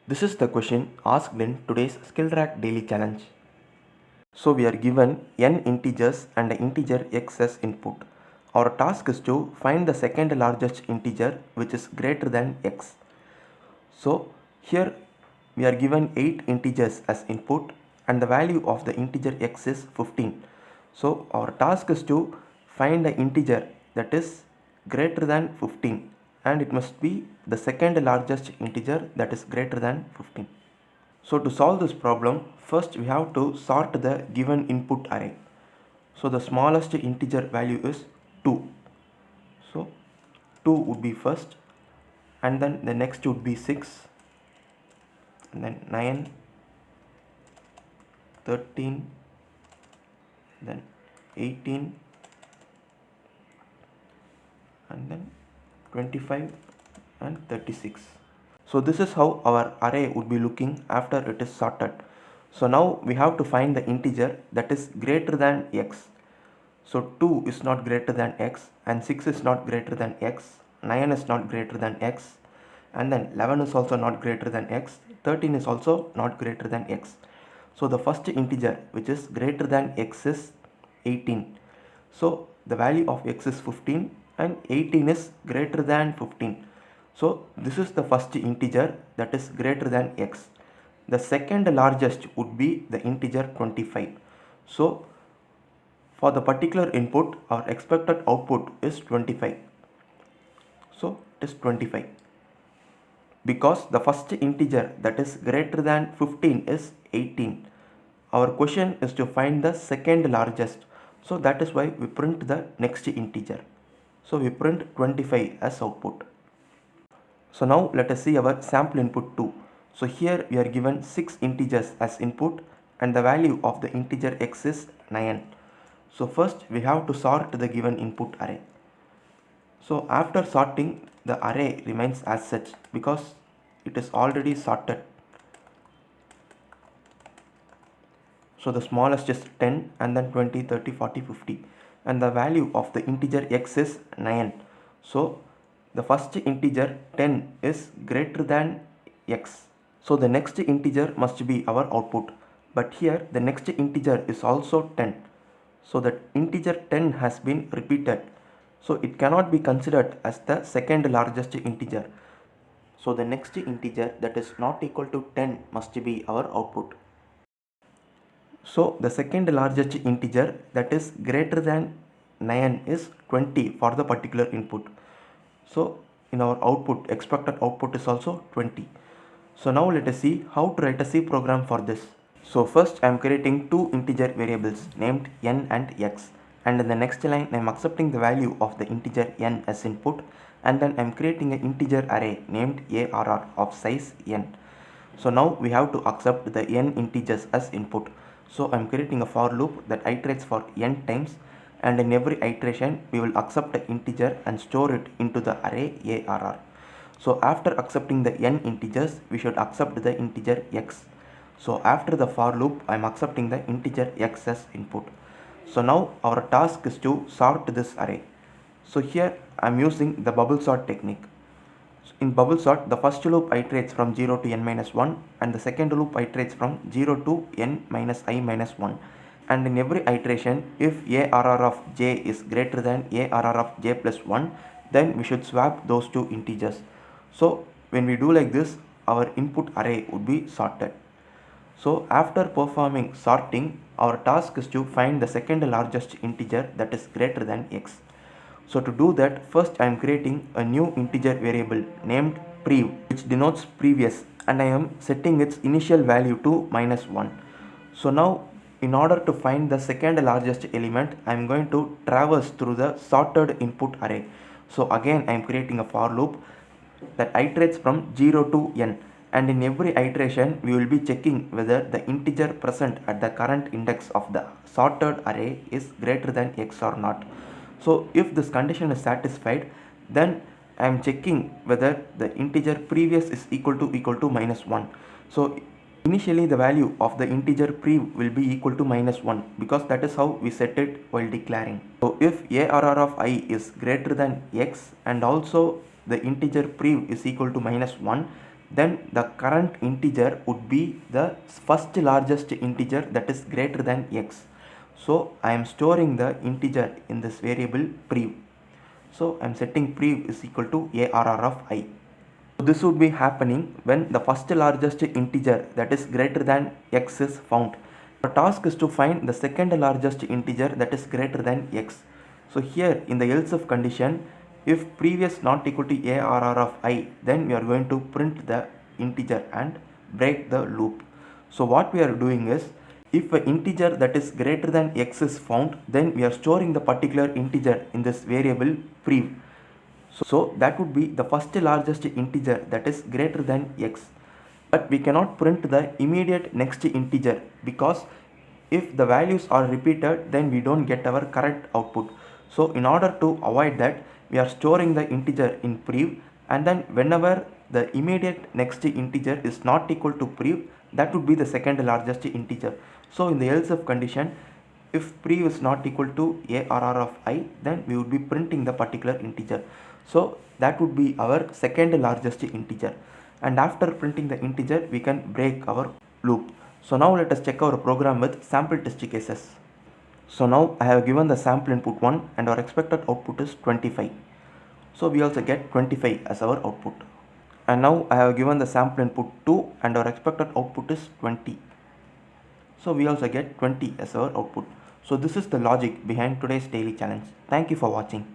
This is the question asked in today's SkillTrack Daily Challenge. So we are given n integers and an integer x as input. Our task is to find the second largest integer which is greater than x. So here we are given 8 integers as input and the value of the integer x is 15. So our task is to find the integer that is greater than 15, and it must be the second largest integer that is greater than 15. So to solve this problem, first we have to sort the given input array. So the smallest integer value is 2. So 2 would be first, and then the next would be 6, and then 9, 13, then 18, and then 25 and 36. So this is how our array would be looking after it is sorted. So now we have to find the integer that is greater than x. So 2 is not greater than x, and 6 is not greater than x, 9 is not greater than x, and then 11 is also not greater than x, 13 is also not greater than x. So the first integer which is greater than x is 18. So the value of x is 15 and 18 is greater than 15. So this is the first integer that is greater than x. The second largest would be the integer 25. So for the particular input, our expected output is 25. So it is 25. Because the first integer that is greater than 15 is 18. Our question is to find the second largest. So that is why we print the next integer. So we print 25 as output. So now let us see our sample input 2. So here we are given 6 integers as input and the value of the integer x is 9. So first we have to sort the given input array. So after sorting, the array remains as such because it is already sorted. So the smallest is 10, and then 20, 30, 40, 50, and the value of the integer x is 9. So the first integer 10 is greater than x. So the next integer must be our output. But here the next integer is also 10. So that integer 10 has been repeated. So it cannot be considered as the second largest integer. So the next integer that is not equal to 10 must be our output. So the second largest integer that is greater than 9 is 20 for the particular input. So in our output, expected output is also 20. So now let us see how to write a C program for this. So first I am creating two integer variables named n and x, and in the next line I am accepting the value of the integer n as input, and then I am creating an integer array named arr of size n. So now we have to accept the n integers as input. So I am creating a for loop that iterates for n times, and in every iteration we will accept an integer and store it into the array arr. So after accepting the n integers, we should accept the integer x. So after the for loop, I am accepting the integer x as input. So now our task is to sort this array. So here I am using the bubble sort technique. In bubble sort, the first loop iterates from 0 to n minus 1, and the second loop iterates from 0 to n minus I minus 1. And in every iteration, if arr of j is greater than arr of j plus 1, then we should swap those two integers. So when we do like this, our input array would be sorted. So after performing sorting, our task is to find the second largest integer that is greater than x. So to do that, first I am creating a new integer variable named prev, which denotes previous, and I am setting its initial value to minus 1. So now in order to find the second largest element, I am going to traverse through the sorted input array. So again I am creating a for loop that iterates from 0 to n, and in every iteration we will be checking whether the integer present at the current index of the sorted array is greater than x or not. So if this condition is satisfied, then I am checking whether the integer previous is equal to minus 1. So initially the value of the integer prev will be equal to minus 1 because that is how we set it while declaring. So if arr of I is greater than x and also the integer prev is equal to minus 1, then the current integer would be the first largest integer that is greater than x. So I am storing the integer in this variable prev. So I am setting prev is equal to ARR of I. So this would be happening when the first largest integer that is greater than x is found. The task is to find the second largest integer that is greater than x. So here in the else if condition, if previous not equal to ARR of I, then we are going to print the integer and break the loop. So what we are doing is, if an integer that is greater than x is found, then we are storing the particular integer in this variable prev. So that would be the first largest integer that is greater than x. But we cannot print the immediate next integer, because if the values are repeated, then we don't get our correct output. So in order to avoid that, we are storing the integer in prev, and then whenever the immediate next integer is not equal to prev, that would be the second largest integer. So in the else if condition, if prev is not equal to ARR of I, then we would be printing the particular integer. So that would be our second largest integer, and after printing the integer we can break our loop. So now let us check our program with sample test cases. So now I have given the sample input 1 and our expected output is 25. So we also get 25 as our output. And now I have given the sample input 2 and our expected output is 20. So we also get 20 as our output. So this is the logic behind today's daily challenge. Thank you for watching.